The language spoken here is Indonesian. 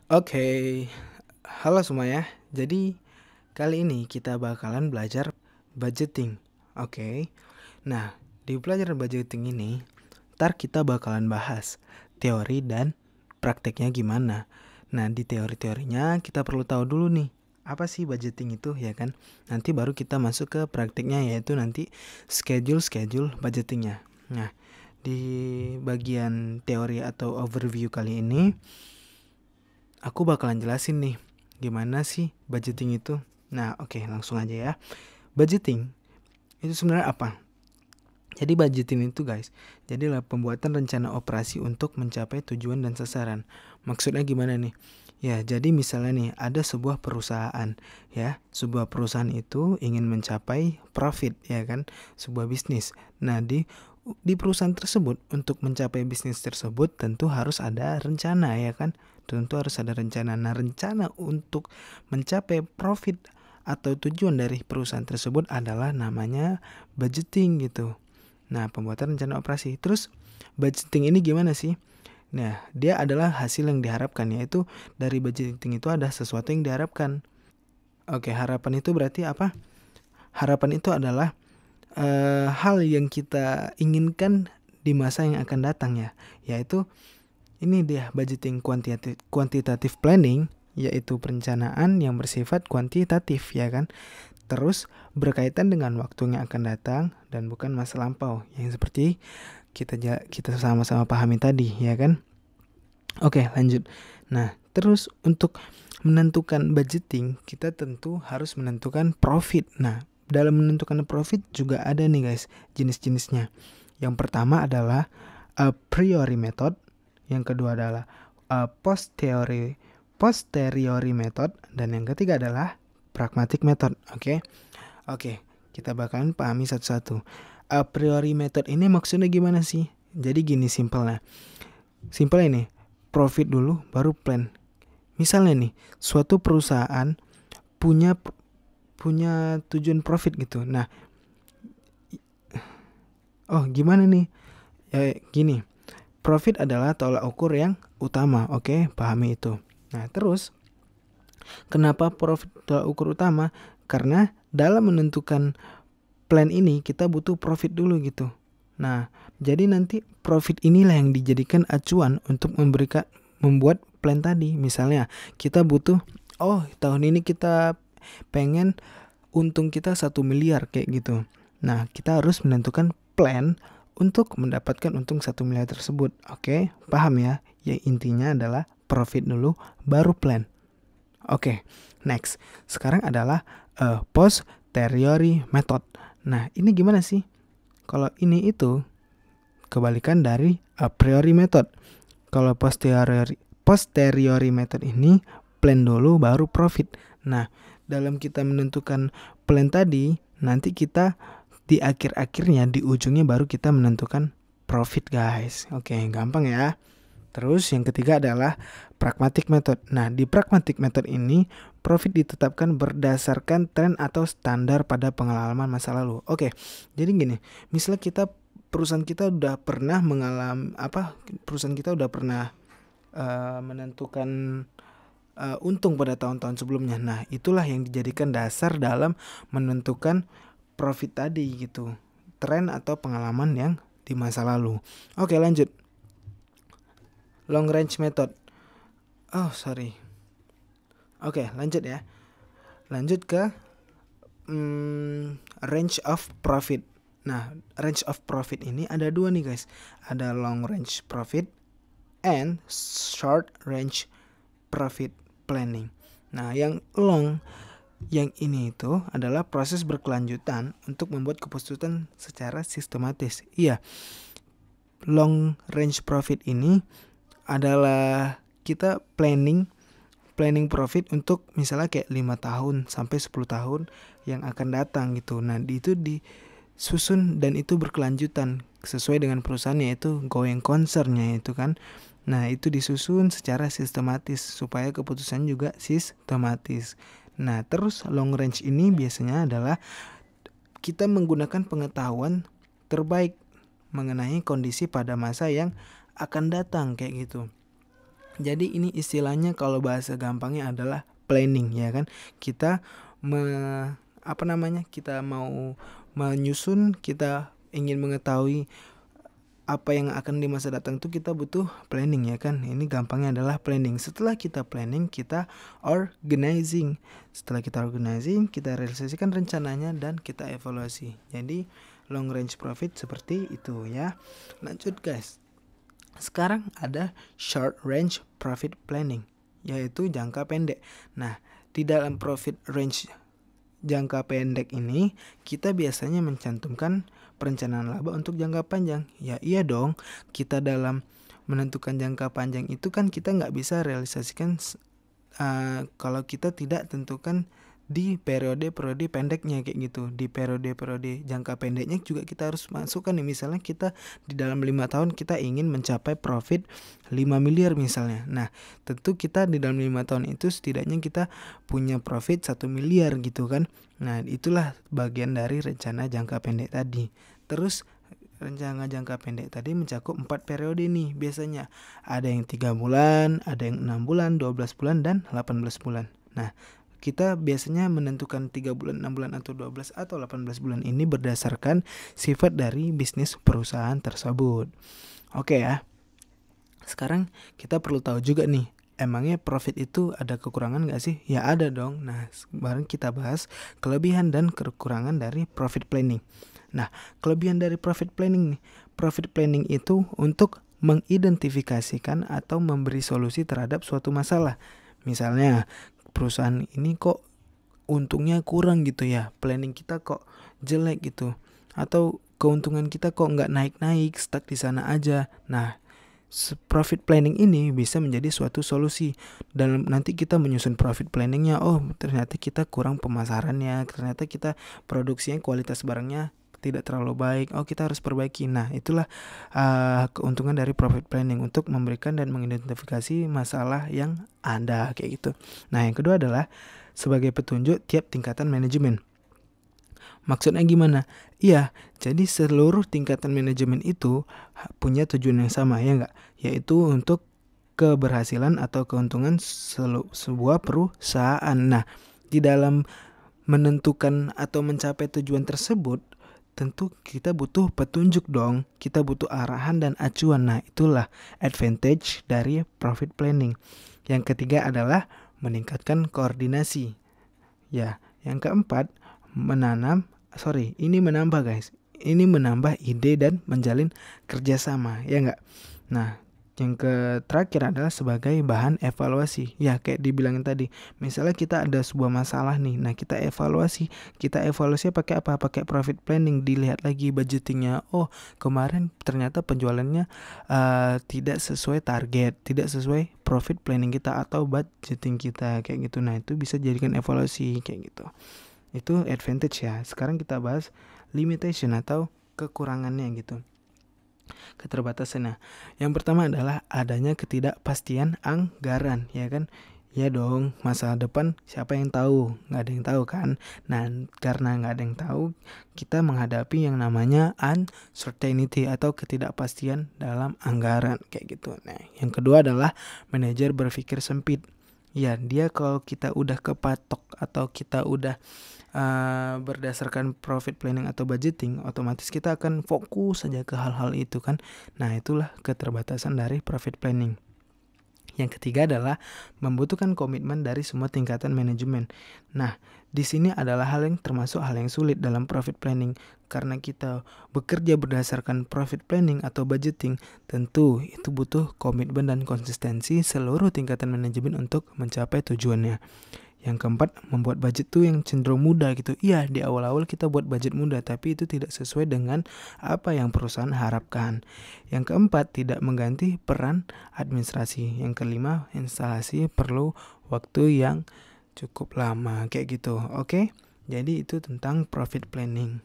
Oke, halo semuanya. Jadi kali ini kita bakalan belajar budgeting. Oke. Nah, di pelajaran budgeting ini, ntar kita bakalan bahas teori dan prakteknya gimana. Nah, di teori-teorinya kita perlu tahu dulu nih, apa sih budgeting itu, ya kan? Nanti baru kita masuk ke prakteknya, yaitu nanti schedule budgetingnya. Nah, di bagian teori atau overview kali ini, aku bakalan jelasin nih gimana sih budgeting itu. Nah, oke, langsung aja ya. Budgeting itu sebenarnya apa? Jadi budgeting itu guys, jadilah pembuatan rencana operasi untuk mencapai tujuan dan sasaran. Maksudnya gimana nih? Ya, jadi misalnya nih ada sebuah perusahaan, ya. Sebuah perusahaan itu ingin mencapai profit, ya kan? Sebuah bisnis. Nah, di perusahaan tersebut untuk mencapai bisnis tersebut tentu harus ada rencana, ya kan? Tentu harus ada rencana. Nah, rencana untuk mencapai profit atau tujuan dari perusahaan tersebut adalah namanya budgeting gitu. Nah, pembuatan rencana operasi. Terus budgeting ini gimana sih? Nah, dia adalah hasil yang diharapkan, yaitu dari budgeting itu ada sesuatu yang diharapkan. Oke, harapan itu berarti apa? Harapan itu adalah hal yang kita inginkan di masa yang akan datang, ya. Yaitu ini dia budgeting quantitative planning, yaitu perencanaan yang bersifat kuantitatif, ya kan? Terus berkaitan dengan waktu yang akan datang dan bukan masa lampau, yang seperti kita sama-sama pahami tadi, ya kan? Oke, lanjut. Nah, terus untuk menentukan budgeting, kita tentu harus menentukan profit. Nah, dalam menentukan profit juga ada nih guys, jenis-jenisnya. Yang pertama adalah a priori method, yang kedua adalah a posteriori method, dan yang ketiga adalah pragmatic method. Oke. Kita bakalan pahami satu-satu. A priori method ini maksudnya gimana sih? Jadi gini simpelnya. Simpel ini, profit dulu baru plan. Misalnya nih, suatu perusahaan punya tujuan profit gitu. Nah, gimana nih? Ya gini, profit adalah tolak ukur yang utama. Oke, pahami itu. Nah, terus kenapa profit tolak ukur utama? Karena dalam menentukan plan ini kita butuh profit dulu gitu. Nah, jadi nanti profit inilah yang dijadikan acuan untuk membuat plan tadi. Misalnya kita butuh, tahun ini kita pengen untung kita 1 miliar kayak gitu. Nah, kita harus menentukan plan untuk mendapatkan untung 1 miliar tersebut. Oke, paham ya? Ya, intinya adalah profit dulu baru plan. Oke, next. Sekarang adalah posteriori method. Nah, ini gimana sih? Kalau ini itu kebalikan dari a priori method. Kalau posteriori method ini plan dulu baru profit. Nah, dalam kita menentukan plan tadi, nanti kita di akhir-akhirnya, di ujungnya baru kita menentukan profit guys. Oke, gampang ya. Terus yang ketiga adalah pragmatic method. Nah, di pragmatic method ini profit ditetapkan berdasarkan tren atau standar pada pengalaman masa lalu. Oke, jadi gini, misalnya perusahaan kita udah pernah menentukan untung pada tahun-tahun sebelumnya. Nah, itulah yang dijadikan dasar dalam menentukan profit tadi gitu. Tren atau pengalaman yang di masa lalu. Oke, lanjut. Long range method. Oke, lanjut ya. Lanjut ke range of profit. Nah, range of profit ini ada dua nih guys. Ada long range profit and short range profit planning. Nah, yang long, yang ini itu adalah proses berkelanjutan untuk membuat keputusan secara sistematis. Iya, long range profit ini adalah kita planning profit untuk misalnya kayak 5 tahun sampai 10 tahun yang akan datang gitu. Nah, itu disusun dan itu berkelanjutan sesuai dengan perusahaannya, itu going concernnya itu kan. Nah, itu disusun secara sistematis supaya keputusan juga sistematis. Nah, terus long range ini biasanya adalah kita menggunakan pengetahuan terbaik mengenai kondisi pada masa yang akan datang kayak gitu. Jadi ini istilahnya kalau bahasa gampangnya adalah planning, ya kan. Kita kita mau menyusun, kita ingin mengetahui apa yang akan di masa datang itu, kita butuh planning, ya kan. Ini gampangnya adalah planning. Setelah kita planning, kita organizing. Setelah kita organizing, kita realisasikan rencananya dan kita evaluasi. Jadi long range profit seperti itu ya. Lanjut guys. Sekarang ada short range profit planning, yaitu jangka pendek. Nah, di dalam profit range jangka pendek ini, kita biasanya mencantumkan perencanaan laba untuk jangka panjang. Ya iya dong, kita dalam menentukan jangka panjang itu kan kita nggak bisa realisasikan kalau kita tidak tentukan di periode-periode pendeknya kayak gitu. Di periode-periode jangka pendeknya juga kita harus masukkan nih, misalnya kita di dalam 5 tahun kita ingin mencapai profit 5 miliar misalnya. Nah, tentu kita di dalam 5 tahun itu setidaknya kita punya profit 1 miliar gitu kan. Nah, itulah bagian dari rencana jangka pendek tadi. Terus rencana jangka pendek tadi mencakup 4 periode nih biasanya. Ada yang 3 bulan, ada yang 6 bulan, 12 bulan, dan 18 bulan. Nah, kita biasanya menentukan 3 bulan, 6 bulan, atau 12 atau 18 bulan ini berdasarkan sifat dari bisnis perusahaan tersebut. Oke ya. Sekarang kita perlu tahu juga nih, emangnya profit itu ada kekurangan gak sih? Ya ada dong. Nah, sekarang kita bahas kelebihan dan kekurangan dari profit planning. Nah, kelebihan dari profit planning nih. Profit planning itu untuk mengidentifikasikan atau memberi solusi terhadap suatu masalah. Misalnya, perusahaan ini kok untungnya kurang gitu ya, planning kita kok jelek gitu, atau keuntungan kita kok nggak naik-naik, stuck di sana aja. Nah, profit planning ini bisa menjadi suatu solusi. Dalam nanti kita menyusun profit planningnya, oh ternyata kita kurang pemasarannya, ternyata kita produksinya, kualitas barangnya tidak terlalu baik, oh kita harus perbaiki. Nah, itulah keuntungan dari profit planning, untuk memberikan dan mengidentifikasi masalah yang ada kayak gitu. Nah, yang kedua adalah sebagai petunjuk tiap tingkatan manajemen. Maksudnya gimana? Iya, jadi seluruh tingkatan manajemen itu punya tujuan yang sama, ya enggak? Yaitu untuk keberhasilan atau keuntungan sebuah perusahaan. Nah, di dalam menentukan atau mencapai tujuan tersebut, tentu kita butuh petunjuk dong, kita butuh arahan dan acuan. Nah, itulah advantage dari profit planning. Yang ketiga adalah meningkatkan koordinasi. Ya, yang keempat menambah guys. Ini menambah ide dan menjalin kerjasama, ya enggak? Nah, yang terakhir adalah sebagai bahan evaluasi. Ya, kayak dibilangin tadi. Misalnya kita ada sebuah masalah nih. Nah, kita evaluasi. Kita evaluasi pakai apa? Pakai profit planning. Dilihat lagi budgetingnya. Oh, kemarin ternyata penjualannya tidak sesuai target, tidak sesuai profit planning kita atau budgeting kita kayak gitu. Nah, itu bisa jadikan evaluasi kayak gitu. Itu advantage ya. Sekarang kita bahas limitation atau kekurangannya gitu. Keterbatasannya. Yang pertama adalah adanya ketidakpastian anggaran, ya kan? Ya dong, masa depan siapa yang tahu? Nggak ada yang tahu kan? Nah, karena nggak ada yang tahu, kita menghadapi yang namanya uncertainty atau ketidakpastian dalam anggaran kayak gitu. Nah, yang kedua adalah manajer berpikir sempit. Ya, dia kalau kita udah kepatok atau kita udah berdasarkan profit planning atau budgeting, otomatis kita akan fokus saja ke hal-hal itu kan. Nah, itulah keterbatasan dari profit planning. Yang ketiga adalah membutuhkan komitmen dari semua tingkatan manajemen. Nah, di sini adalah hal yang termasuk hal yang sulit dalam profit planning, karena kita bekerja berdasarkan profit planning atau budgeting, tentu itu butuh komitmen dan konsistensi seluruh tingkatan manajemen untuk mencapai tujuannya. Yang keempat, membuat budget tuh yang cenderung mudah gitu. Iya, di awal-awal kita buat budget mudah, tapi itu tidak sesuai dengan apa yang perusahaan harapkan. Yang keempat, tidak mengganti peran administrasi. Yang kelima, instalasi perlu waktu yang cukup lama kayak gitu. Oke? Jadi itu tentang profit planning.